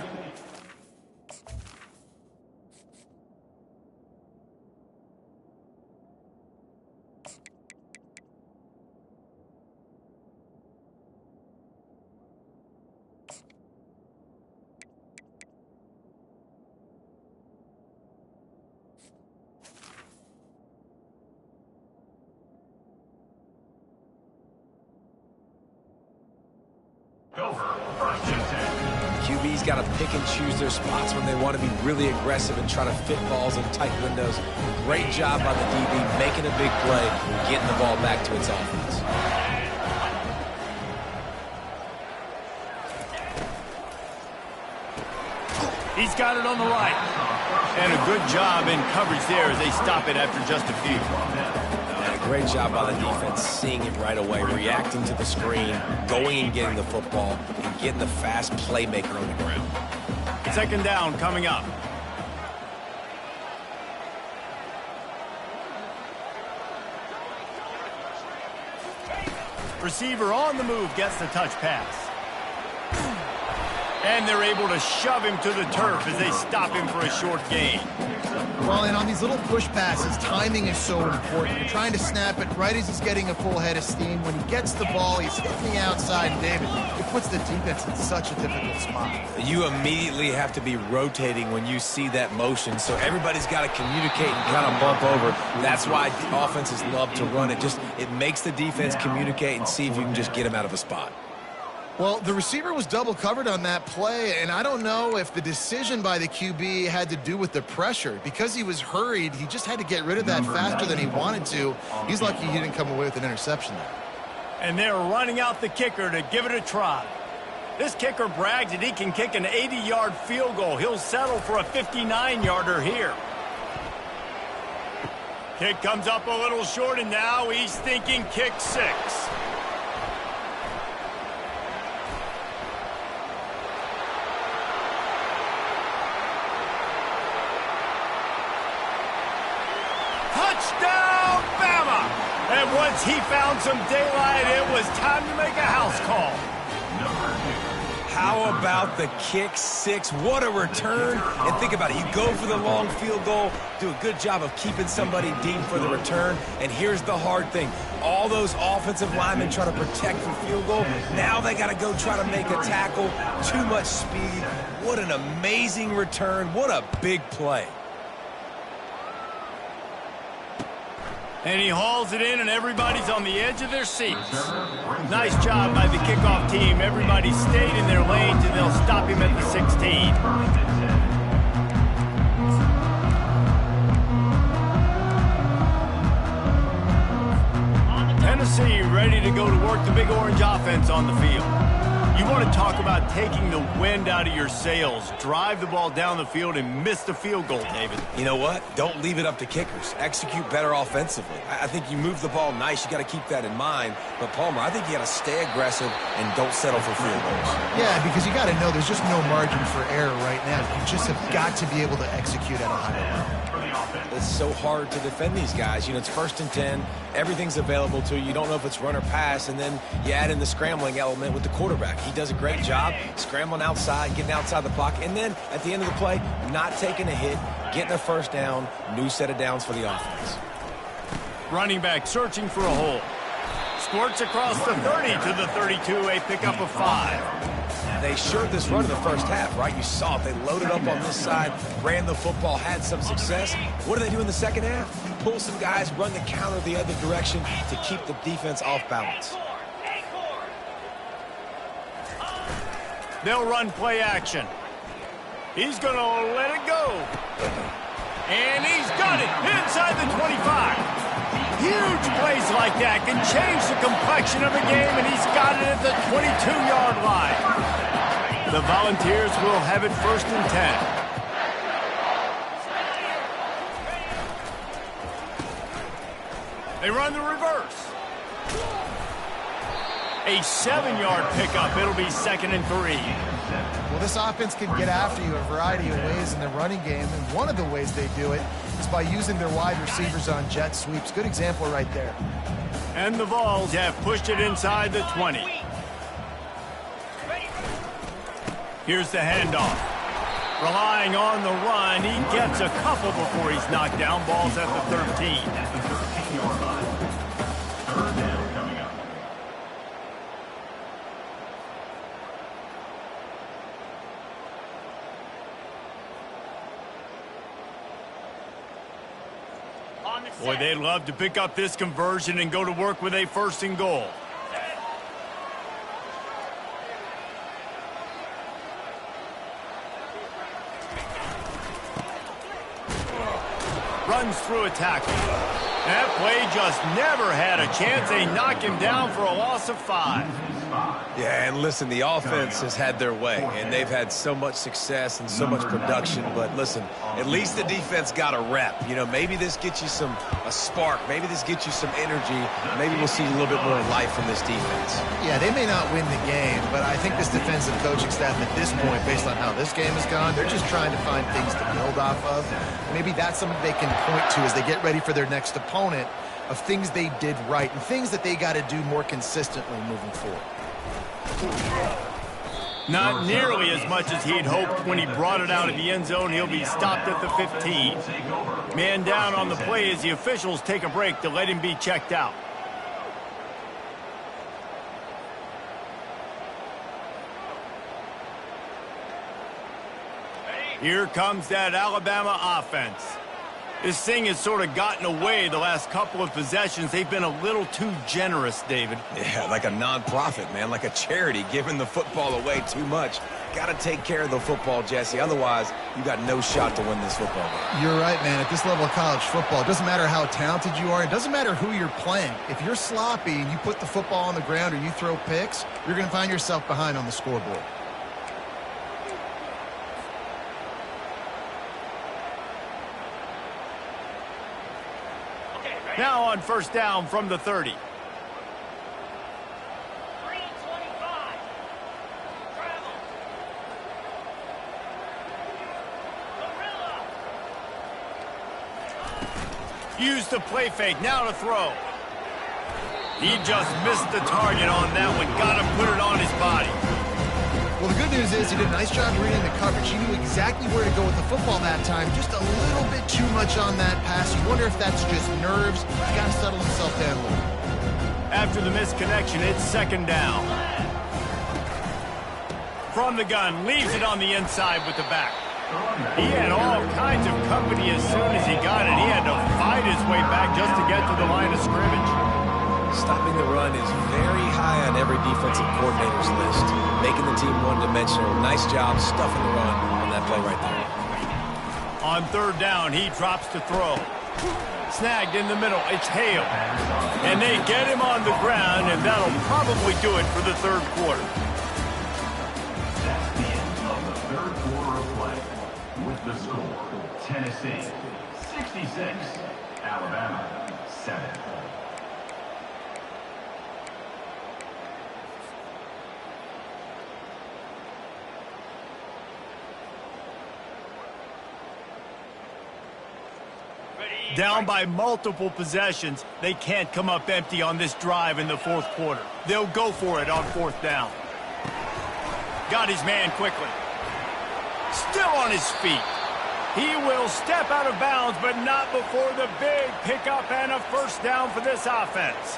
QB's got to pick and choose their spots when they want to be really aggressive and try to fit balls in tight windows. Great job by the DB making a big play, getting the ball back to its offense. He's got it on the right. And a good job in coverage there as they stop it after just a few. And a great job by the defense seeing it right away, reacting to the screen, going and getting the football, and getting the fast playmaker on the ground. Second down coming up. Receiver on the move gets the touch pass. And they're able to shove him to the turf as they stop him for a short gain. Well, and on these little push passes, timing is so important. You're trying to snap it right as he's getting a full head of steam. When he gets the ball, he's hitting the outside, and David, it puts the defense in such a difficult spot. You immediately have to be rotating when you see that motion, so everybody's got to communicate and kind of bump over. That's why offenses love to run it. It makes the defense communicate and see if you can just get him out of a spot. Well, the receiver was double covered on that play, and I don't know if the decision by the QB had to do with the pressure. Because he was hurried, he just had to get rid of that faster than he wanted to. He's lucky he didn't come away with an interception there. And they're running out the kicker to give it a try. This kicker brags that he can kick an 80-yard field goal. He'll settle for a 59-yarder here. Kick comes up a little short, and now he's thinking kick 6. Touchdown, Bama! And once he found some daylight, it was time to make a house call. How about the kick 6? What a return. And think about it. You go for the long field goal, do a good job of keeping somebody deep for the return. And here's the hard thing. All those offensive linemen try to protect for field goal. Now they got to go try to make a tackle. Too much speed. What an amazing return. What a big play. And he hauls it in, and everybody's on the edge of their seats. Nice job by the kickoff team. Everybody stayed in their lanes, and they'll stop him at the 16. Tennessee ready to go to work the Big Orange offense on the field. You want to talk about taking the wind out of your sails. Drive the ball down the field and miss the field goal, David. You know what? Don't leave it up to kickers. Execute better offensively. I think you move the ball nice. You got to keep that in mind. But, Palmer, I think you got to stay aggressive and don't settle for field goals. Yeah, because you got to know there's just no margin for error right now. You just have got to be able to execute at a high level. It's so hard to defend these guys. You know, it's 1st and 10. Everything's available to you. You don't know if it's run or pass. And then you add in the scrambling element with the quarterback. He does a great job scrambling outside, getting outside the pocket. And then at the end of the play, not taking a hit, getting a first down, new set of downs for the offense. Running back searching for a hole. Squirts across the 30 to the 32, a pickup of 5. They shirked this run in the first half, right? You saw it. They loaded up on this side, ran the football, had some success. What do they do in the second half? pull some guys, run the counter the other direction to keep the defense off balance. They'll run play action. He's going to let it go. And he's got it inside the 25. Huge plays like that can change the complexion of a game, and he's got it at the 22-yard line. The Volunteers will have it 1st and 10. They run the reverse. A 7-yard pickup. It'll be 2nd and 3. Well, this offense can get after you a variety of ways in the running game, and one of the ways they do it is by using their wide receivers on jet sweeps. Good example right there. And the Vols have pushed it inside the 20. Here's the handoff. Relying on the run, he gets a couple before he's knocked down. Ball's at the 13. Boy, they'd love to pick up this conversion and go to work with a 1st and goal. Runs through a tackle. That play just never had a chance. They knock him down for a loss of 5. Yeah, and listen, the offense has had their way, and they've had so much success and so much production. But listen, at least the defense got a rep. You know, maybe this gets you a spark. Maybe this gets you some energy. Maybe we'll see a little bit more life from this defense. Yeah, they may not win the game, but I think this defensive coaching staff at this point, based on how this game has gone, they're just trying to find things to build off of. Maybe that's something they can point to as they get ready for their next opponent, of things they did right and things that they got to do more consistently moving forward. Not nearly as much as he'd hoped when he brought it out of the end zone. He'll be stopped at the 15. Man down on the play as the officials take a break to let him be checked out. Here comes that Alabama offense. This thing has sort of gotten away the last couple of possessions. They've been a little too generous, David. Yeah, like a non-profit, man, like a charity, giving the football away too much. Got to take care of the football, Jesse. Otherwise, you got no shot to win this football game. You're right, man. At this level of college football, it doesn't matter how talented you are. It doesn't matter who you're playing. If you're sloppy and you put the football on the ground or you throw picks, you're going to find yourself behind on the scoreboard. Now on 1st down from the 30. Use the play fake, now to throw. He just missed the target on that one. Got to put it on his body. Well, the good news is he did a nice job reading the coverage. He knew exactly where to go with the football that time. Just a little bit too much on that pass. You wonder if that's just nerves. He's got to settle himself down a little. After the missed connection, it's 2nd down. From the gun, leaves it on the inside with the back. He had all kinds of company as soon as he got it. He had to fight his way back just to get to the line of scrimmage. Stopping the run is very high on every defensive coordinator's list. Making the team one-dimensional. Nice job stuffing the run on that play right there. On 3rd down, he drops to throw. Snagged in the middle. It's Hale. And they get him on the ground, and that'll probably do it for the 3rd quarter. That's the end of the 3rd quarter of play. With the score, Tennessee 66, Alabama 7. Down by multiple possessions, they can't come up empty on this drive in the 4th quarter. They'll go for it on 4th down. Got his man quickly. Still on his feet. He will step out of bounds, but not before the big pickup and a 1st down for this offense.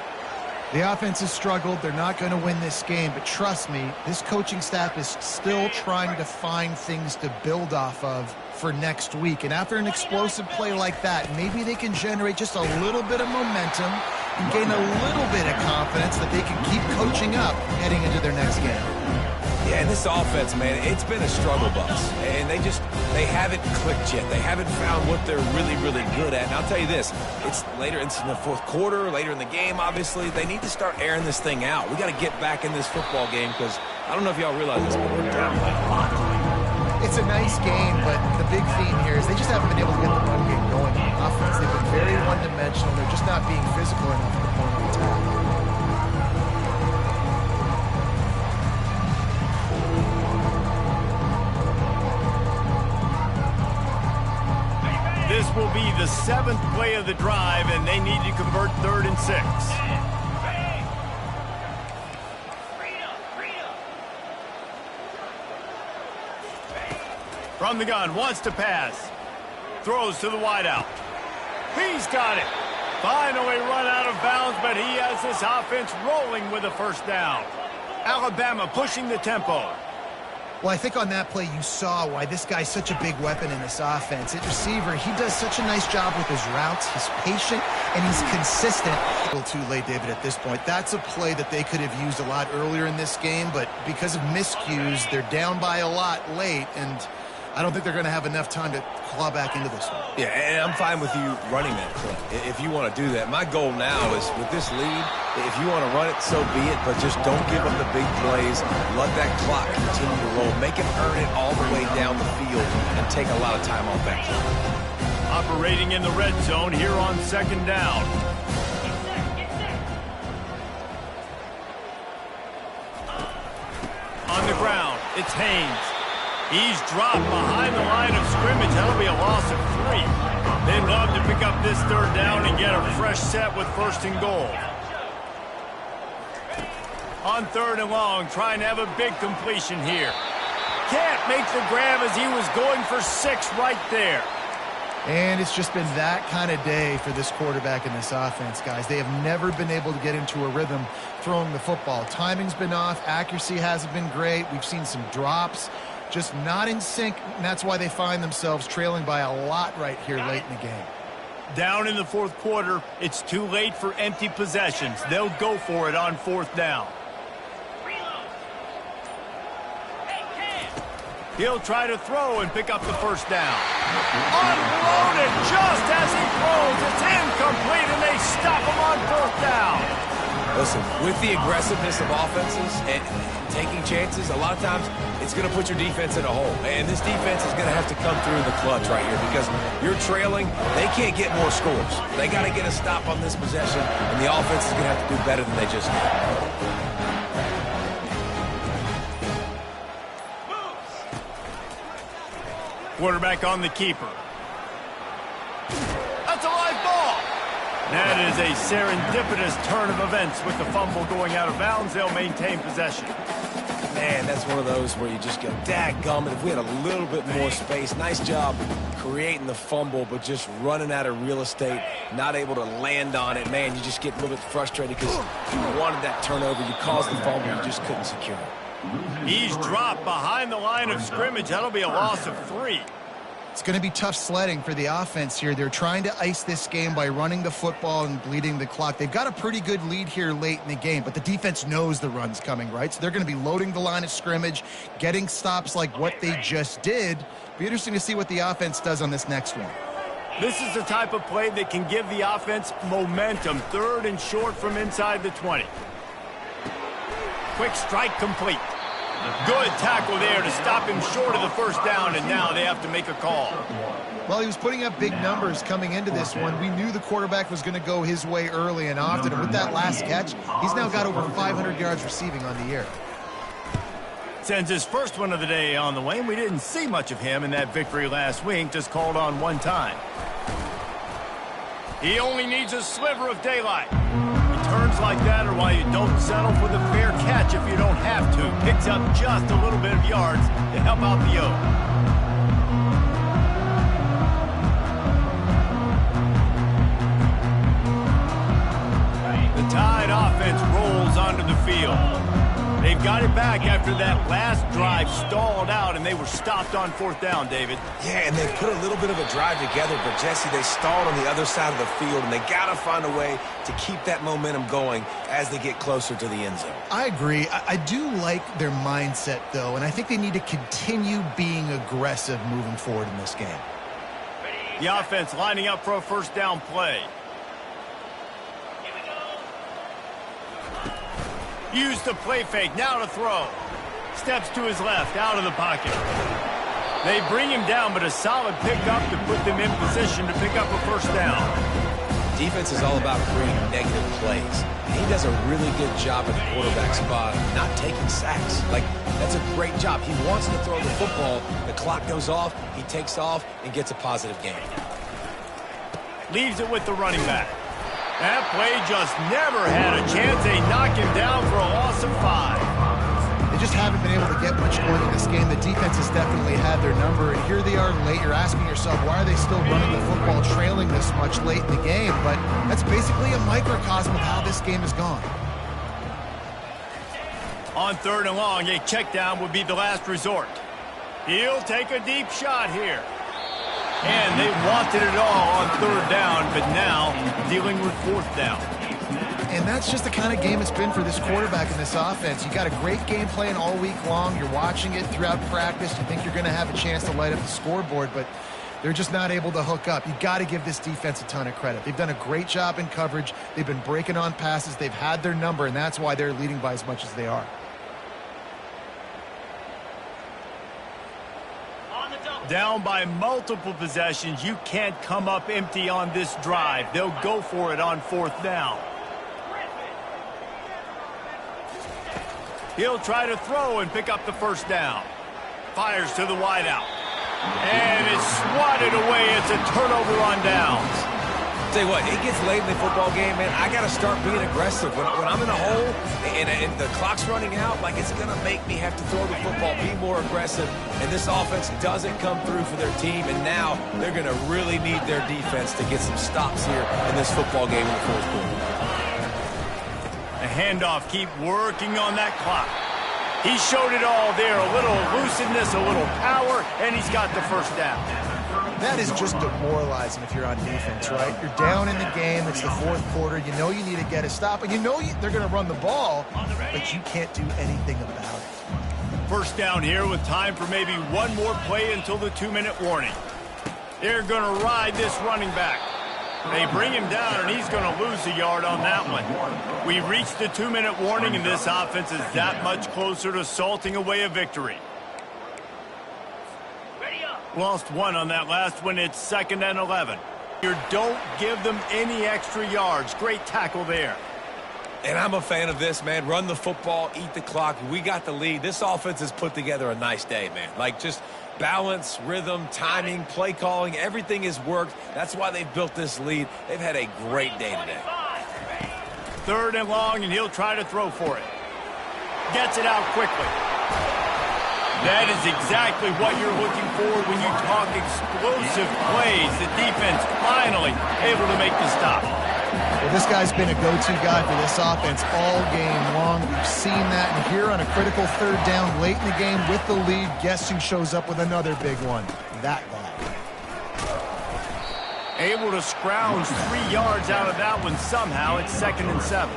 The offense has struggled. They're not going to win this game, but trust me, this coaching staff is still trying to find things to build off of for next week. And after an explosive play like that, maybe they can generate just a little bit of momentum and gain a little bit of confidence that they can keep coaching up heading into their next game. Yeah, and this offense, man, it's been a struggle bus. And they haven't clicked yet. They haven't found what they're really, really good at. And I'll tell you this, it's in the fourth quarter, later in the game, obviously. They need to start airing this thing out. We got to get back in this football game because I don't know if y'all realize this, but we're down by a lot. It's a nice game, but the big theme here is they just haven't been able to get the run game going on offense. They've been very one-dimensional. They're just not being physical enough at the point of attack. This will be the 7th play of the drive, and they need to convert 3rd and 6. From the gun, wants to pass. Throws to the wideout. He's got it. Finally run out of bounds, but he has this offense rolling with a first down. Alabama pushing the tempo. Well, I think on that play you saw why this guy's such a big weapon in this offense. At receiver, he does such a nice job with his routes. He's patient, and he's consistent. A little too late, David, at this point. That's a play that they could have used a lot earlier in this game, but because of miscues, they're down by a lot late, and I don't think they're going to have enough time to claw back into this one. Yeah, and I'm fine with you running that play if you want to do that. My goal now is with this lead, if you want to run it, so be it, but just don't give them the big plays. Let that clock continue to roll. Make it earn it all the way down the field and take a lot of time off that clock. Operating in the red zone here on 2nd down. On the ground, it's Haynes. He's dropped behind the line of scrimmage. That'll be a loss of 3. They'd love to pick up this 3rd down and get a fresh set with 1st and goal. On 3rd and long, trying to have a big completion here. Can't make the grab as he was going for 6 right there. And it's just been that kind of day for this quarterback in this offense, guys. They have never been able to get into a rhythm throwing the football. Timing's been off. Accuracy hasn't been great. We've seen some drops. Just not in sync, and that's why they find themselves trailing by a lot right here late in the game. Down in the 4th quarter, it's too late for empty possessions. They'll go for it on 4th down. He'll try to throw and pick up the 1st down. Unloaded just as he throws. It's incomplete, and they stop him on 4th down. Listen, with the aggressiveness of offenses and taking chances, a lot of times it's going to put your defense in a hole. And this defense is going to have to come through the clutch right here because you're trailing. They can't get more scores. They got to get a stop on this possession, and the offense is going to have to do better than they just did. Quarterback on the keeper. That's a live ball. That is a serendipitous turn of events with the fumble going out of bounds. They'll maintain possession. Man, that's one of those where you just go, dadgummit, if we had a little bit more space. Nice job creating the fumble, but just running out of real estate, not able to land on it. Man, you just get a little bit frustrated because you wanted that turnover. You caused the fumble, you just couldn't secure it. He's dropped behind the line of scrimmage. That'll be a loss of 3. It's going to be tough sledding for the offense here. They're trying to ice this game by running the football and bleeding the clock. They've got a pretty good lead here late in the game, but the defense knows the run's coming, right? So they're going to be loading the line of scrimmage, getting stops like what they just did. Be interesting to see what the offense does on this next one. This is the type of play that can give the offense momentum. 3rd and short from inside the 20. Quick strike complete. Good tackle there to stop him short of the 1st down, and now they have to make a call. Well, he was putting up big numbers coming into this one. We knew the quarterback was going to go his way early and often, and with that last catch, he's now got over 500 yards receiving on the year. Sends his first one of the day on the way, and we didn't see much of him in that victory last week, just called on 1 time. He only needs a sliver of daylight. Turns like that are why you don't settle for the fair catch if you don't have to. Picks up just a little bit of yards to help out the O. The time Tide offense rolls onto the field. They've got it back after that last drive stalled out, and they were stopped on 4th down, David. Yeah, and they put a little bit of a drive together, but, Jesse, they stalled on the other side of the field, and they got to find a way to keep that momentum going as they get closer to the end zone. I agree. I do like their mindset, though, and I think they need to continue being aggressive moving forward in this game. The offense lining up for a 1st down play. Used the play fake, now to throw. Steps to his left, out of the pocket. They bring him down, but a solid pickup to put them in position to pick up a 1st down. Defense is all about creating negative plays. And he does a really good job at the quarterback spot, not taking sacks. Like, that's a great job. He wants to throw the football. The clock goes off, he takes off, and gets a positive gain. Leaves it with the running back. That play just never had a chance. They knock him down for a loss of 5. They just haven't been able to get much going in this game. The defense has definitely had their number, and here they are late. You're asking yourself, why are they still running the football trailing this much late in the game? But that's basically a microcosm of how this game has gone. On 3rd and long, a check down would be the last resort. He'll take a deep shot here. And they wanted it all on 3rd down, but now dealing with 4th down. And that's just the kind of game it's been for this quarterback in this offense. You got a great game plan all week long. You're watching it throughout practice. You think you're going to have a chance to light up the scoreboard, but they're just not able to hook up. You got to give this defense a ton of credit. They've done a great job in coverage. They've been breaking on passes. They've had their number, and that's why they're leading by as much as they are. Down by multiple possessions, you can't come up empty on this drive. They'll go for it on 4th down. He'll try to throw and pick up the 1st down. Fires to the wideout. And it's swatted away. It's a turnover on downs. Tell you what, it gets late in the football game, man. I got to start being aggressive. When I'm in a hole and the clock's running out, like, it's going to make me have to throw the football, be more aggressive. And this offense doesn't come through for their team, and now they're going to really need their defense to get some stops here in this football game in the 4th quarter. The handoff, keep working on that clock. He showed it all there, a little elusiveness, a little power, and he's got the 1st down. That is just demoralizing if you're on defense, right? You're down in the game. It's the 4th quarter. You know you need to get a stop, and you know they're going to run the ball, but you can't do anything about it. 1st down here with time for maybe one more play until the 2-minute warning. They're going to ride this running back. They bring him down, and he's going to lose a yard on that one. We reached the 2-minute warning, and this offense is that much closer to salting away a victory. Lost 1 on that last one. It's 2nd and 11. You don't give them any extra yards. Great tackle there. And I'm a fan of this, man. Run the football, eat the clock. We got the lead. This offense has put together a nice day, man. Like, just balance, rhythm, timing, play calling, everything has worked. That's why they've built this lead. They've had a great day today. 3rd and long, and he'll try to throw for it. Gets it out quickly. That is exactly what you're looking for when you talk explosive plays. The defense finally able to make the stop. Well, this guy's been a go-to guy for this offense all game long. We've seen that, and here on a critical 3rd down late in the game with the lead, guess who shows up with another big one? That guy. Able to scrounge 3 yards out of that one somehow. It's 2nd and 7.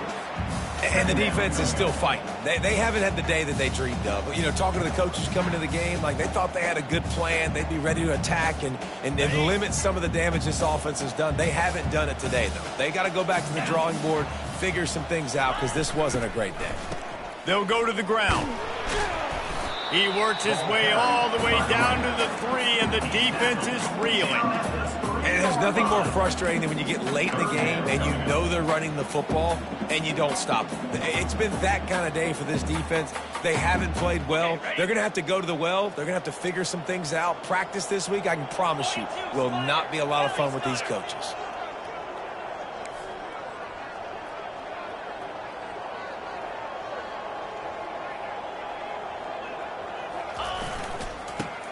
And the defense is still fighting. They haven't had the day that they dreamed of. But, you know, talking to the coaches coming to the game, like, they thought they had a good plan. They'd be ready to attack and limit some of the damage this offense has done. They haven't done it today, though. They got to go back to the drawing board, figure some things out, because this wasn't a great day. They'll go to the ground. He works his way all the way down to the 3, and the defense is reeling. And there's nothing more frustrating than when you get late in the game and you know they're running the football and you don't stop them. It's been that kind of day for this defense. They haven't played well. They're going to have to go to the well. They're going to have to figure some things out. Practice this week, I can promise you, will not be a lot of fun with these coaches.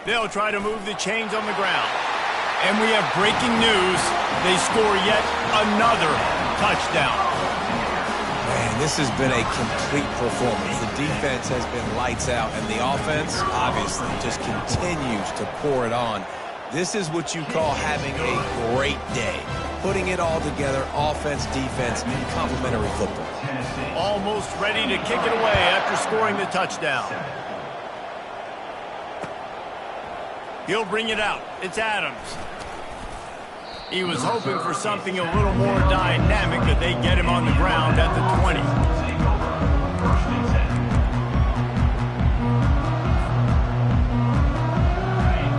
They'll try to move the chains on the ground. And we have breaking news. They score yet another touchdown. Man, This has been a complete performance. The defense has been lights out, and the offense, obviously, just continues to pour it on. This is what you call having a great day. Putting it all together, offense, defense, complementary football. Almost ready to kick it away after scoring the touchdown. He'll bring it out. It's Adams. He was hoping for something a little more dynamic, but they get him on the ground at the 20.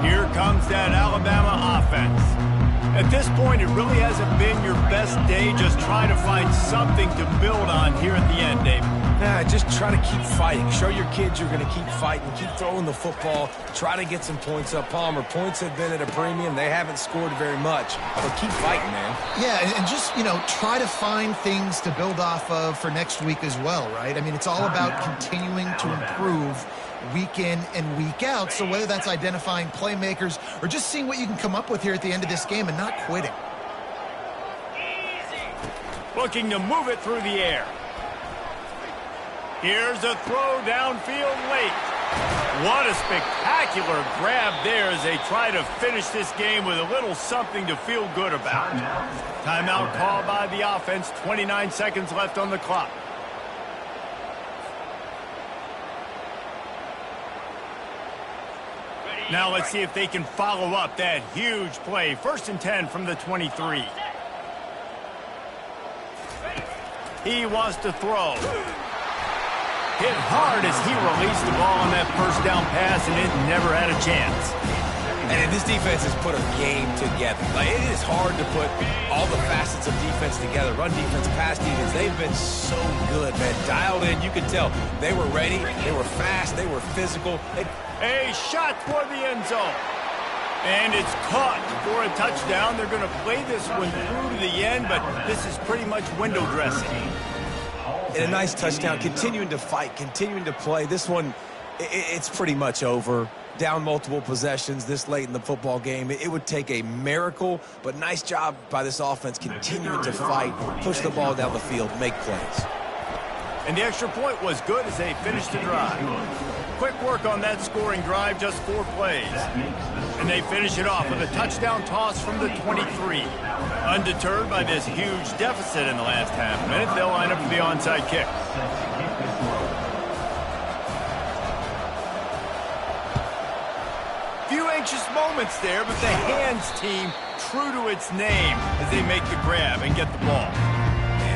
Here comes that Alabama offense. At this point, it really hasn't been your best day. Just try to find something to build on here at the end, David. Just try to keep fighting. Show your kids you're going to keep fighting. Keep throwing the football. Try to get some points up. Palmer, points have been at a premium. They haven't scored very much. But keep fighting, man. Yeah, and just, try to find things to build off of for next week as well, right? I mean, it's all about continuing to improve week in and week out. So whether that's identifying playmakers or just seeing what you can come up with here at the end of this game and not quitting. Looking to move it through the air. Here's a throw downfield late. What a spectacular grab there as they try to finish this game with a little something to feel good about. Timeout called by the offense. 29 seconds left on the clock. Now let's see if they can follow up that huge play. 1st and 10 from the 23. He wants to throw. Hit hard as he released the ball on that first down pass, and it never had a chance. And this defense has put a game together. It is hard to put all the facets of defense together. Run defense, pass defense. They've been so good, man. Dialed in. You could tell they were ready. They were fast. They were physical. A shot toward the end zone. And it's caught for a touchdown. They're going to play this one through to the end, but this is pretty much window dressing. And a nice touchdown. Continuing to fight, continuing to play. This one, it's pretty much over. Down multiple possessions this late in the football game. It would take a miracle, but nice job by this offense continuing to fight, push the ball down the field, make plays. And the extra point was good as they finished the drive. Quick work on that scoring drive, just 4 plays. And they finish it off with a touchdown toss from the 23. Undeterred by this huge deficit in the last half minute, they'll line up for the onside kick. Few anxious moments there, but the hands team true to its name as they make the grab and get the ball.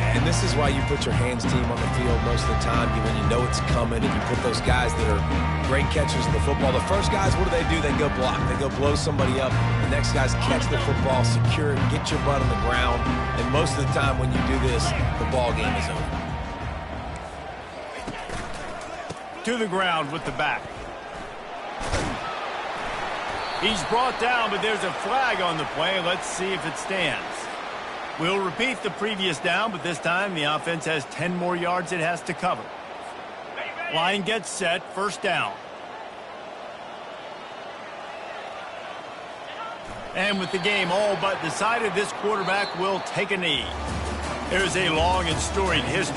And this is why you put your hands team on the field most of the time, when you know it's coming, and you put those guys that are great catchers of the football. The first guys, what do? They go block. They go blow somebody up. The next guys catch the football, secure it, get your butt on the ground. And most of the time when you do this, the ball game is over. To the ground with the back. He's brought down, but there's a flag on the play. Let's see if it stands. We'll repeat the previous down, but this time the offense has 10 more yards it has to cover. Line gets set, 1st down. And with the game all but decided, this quarterback will take a knee. There's a long and storied history